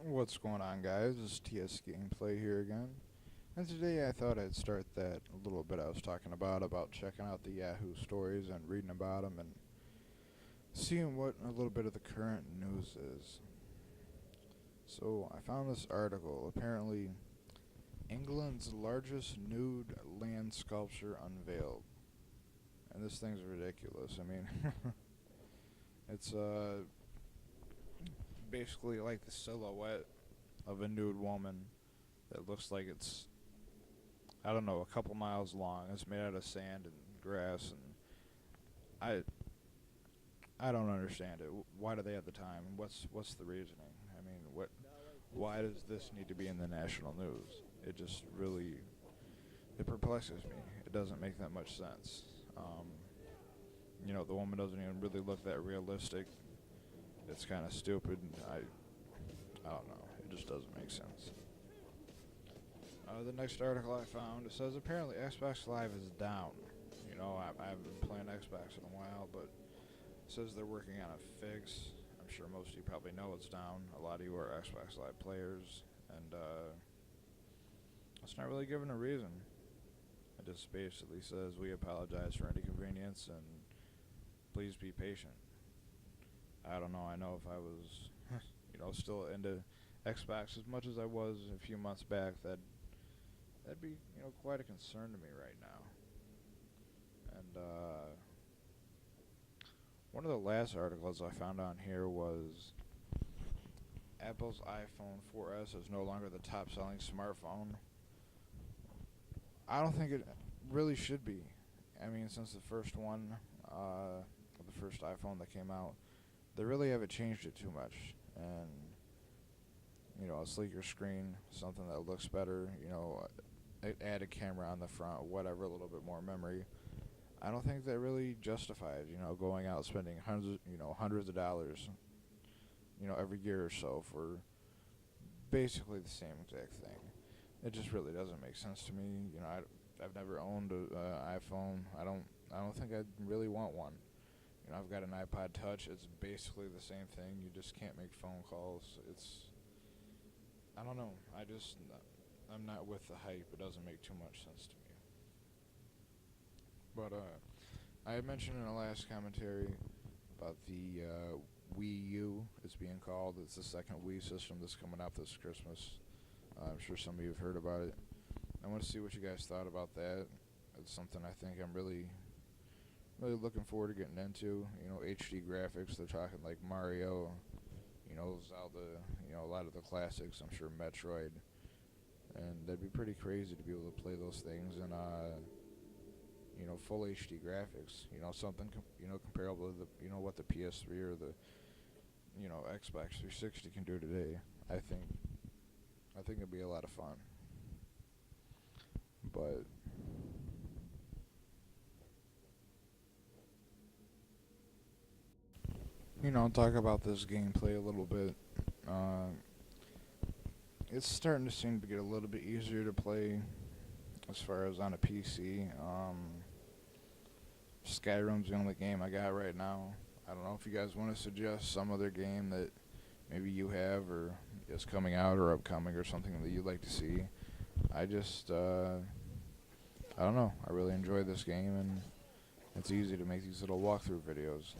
What's going on, guys? It's TS Gameplay here again. And today I thought I'd start that a little bit I was talking about checking out the Yahoo stories and reading about them and seeing what a little bit of the current news is. So I found this article. Apparently, England's largest nude land sculpture unveiled. And this thing's ridiculous. I mean, it's basically like the silhouette of a nude woman that looks like it's, I don't know, a couple miles long. It's made out of sand and grass, and I I don't understand it. Why do they have the time? What's the reasoning? I mean, why does this need to be in the national news? It just really it perplexes me. It doesn't make that much sense. The woman doesn't even really look that realistic. It's kind of stupid. I don't know. It just doesn't make sense. The next article I found, it says apparently Xbox Live is down. I haven't been playing Xbox in a while, but it says they're working on a fix. I'm sure most of you probably know it's down. A lot of you are Xbox Live players, and it's not really given a reason. It just basically says we apologize for any inconvenience and please be patient. I don't know. I know if I was, still into Xbox as much as I was a few months back, that'd be, quite a concern to me right now. And one of the last articles I found on here was Apple's iPhone 4S is no longer the top-selling smartphone. I don't think it really should be. I mean, since the first one, the first iPhone that came out, they really haven't changed it too much. And, a sleeker screen, something that looks better, add a camera on the front, whatever, a little bit more memory. I don't think that really justifies, going out spending hundreds of dollars, every year or so for basically the same exact thing. It just really doesn't make sense to me. I've never owned an iPhone. I don't think I'd really want one. I've got an iPod Touch. It's basically the same thing. You just can't make phone calls. I don't know. I'm not with the hype. It doesn't make too much sense to me. But I had mentioned in the last commentary about the Wii U, it's being called. It's the second Wii system that's coming out this Christmas. I'm sure some of you have heard about it. I want to see what you guys thought about that. It's something I think I'm really looking forward to getting into. HD graphics. They're talking like Mario, Zelda, a lot of the classics. I'm sure Metroid, and that'd be pretty crazy to be able to play those things in full HD graphics. Something comparable to the what the PS3 or the Xbox 360 can do today. I think it'd be a lot of fun. But talk about this gameplay a little bit. It's starting to seem to get a little bit easier to play as far as on a PC. Skyrim's the only game I got right now. I don't know if you guys want to suggest some other game that maybe you have or is coming out or upcoming or something that you'd like to see. I don't know. I really enjoy this game, and it's easy to make these little walkthrough videos.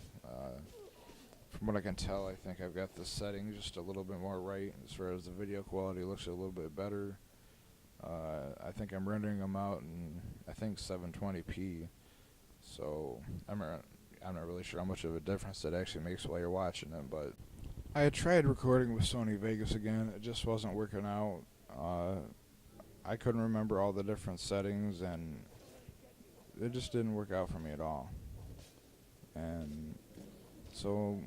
From what I can tell, I think I've got the settings just a little bit more right as far as the video quality looks a little bit better. I think I'm rendering them out in, I think, 720p. So I'm not really sure how much of a difference that actually makes while you're watching them. But I had tried recording with Sony Vegas again. It just wasn't working out. I couldn't remember all the different settings, and it just didn't work out for me at all. And so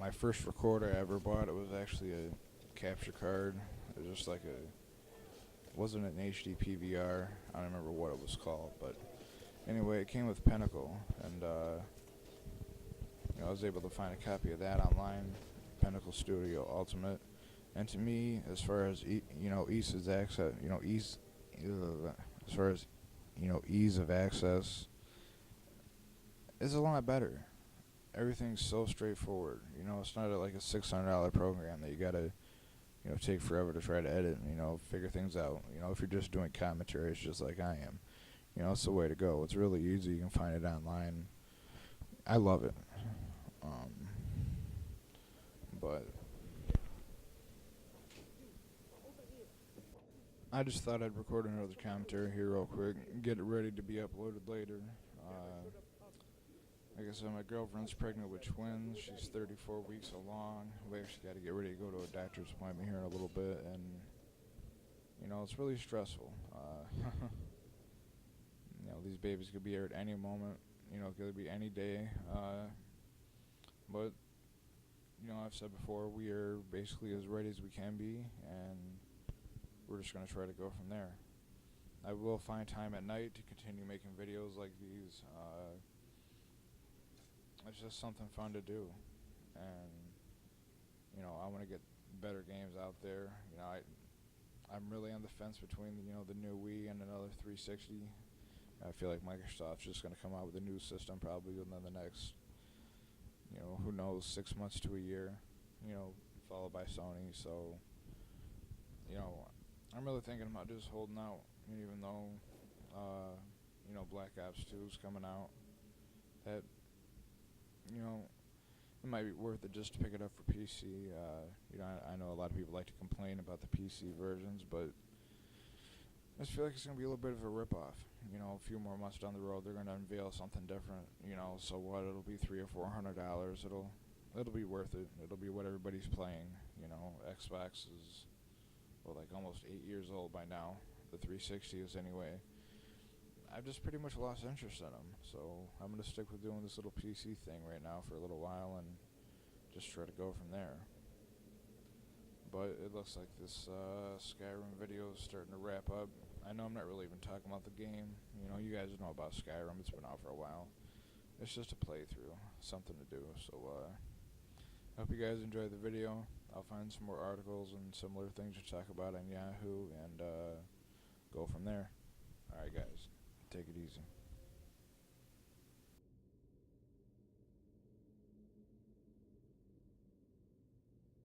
my first recorder I ever bought, it was actually a capture card. It was just like it wasn't an HD PVR. I don't remember what it was called, but anyway, it came with Pinnacle, and I was able to find a copy of that online, Pinnacle Studio Ultimate. And to me, as far as ease of access, as far as ease of access, is a lot better. Everything's so straightforward. It's not like a $600 program that you gotta take forever to try to edit and, figure things out. If you're just doing commentary, it's just like I am. It's the way to go. It's really easy. You can find it online. I love it. But I just thought I'd record another commentary here real quick and get it ready to be uploaded later. Like I said, my girlfriend's pregnant with twins. She's 34 weeks along. We actually got to get ready to go to a doctor's appointment here in a little bit, and it's really stressful. These babies could be here at any moment. It could be any day. But I've said before, we are basically as ready as we can be, and we're just going to try to go from there. I will find time at night to continue making videos like these. It's just something fun to do, and I want to get better games out there. I'm really on the fence between the new Wii and another 360. I feel like Microsoft's just going to come out with a new system probably within the next, who knows, 6 months to a year, followed by Sony. So, I'm really thinking about just holding out, even though, Black Ops 2 is coming out. That, it might be worth it just to pick it up for PC. I know a lot of people like to complain about the PC versions, but I just feel like it's going to be a little bit of a ripoff. A few more months down the road, they're going to unveil something different. So what? It'll be $300 or $400. It'll be worth it. It'll be what everybody's playing. Xbox is like almost 8 years old by now. The 360 is anyway. I've just pretty much lost interest in them, so I'm going to stick with doing this little PC thing right now for a little while and just try to go from there. But it looks like this Skyrim video is starting to wrap up. I know I'm not really even talking about the game. You guys know about Skyrim. It's been out for a while. It's just a playthrough, something to do. So I hope you guys enjoyed the video. I'll find some more articles and similar things to talk about on Yahoo and go from there. Alright, guys.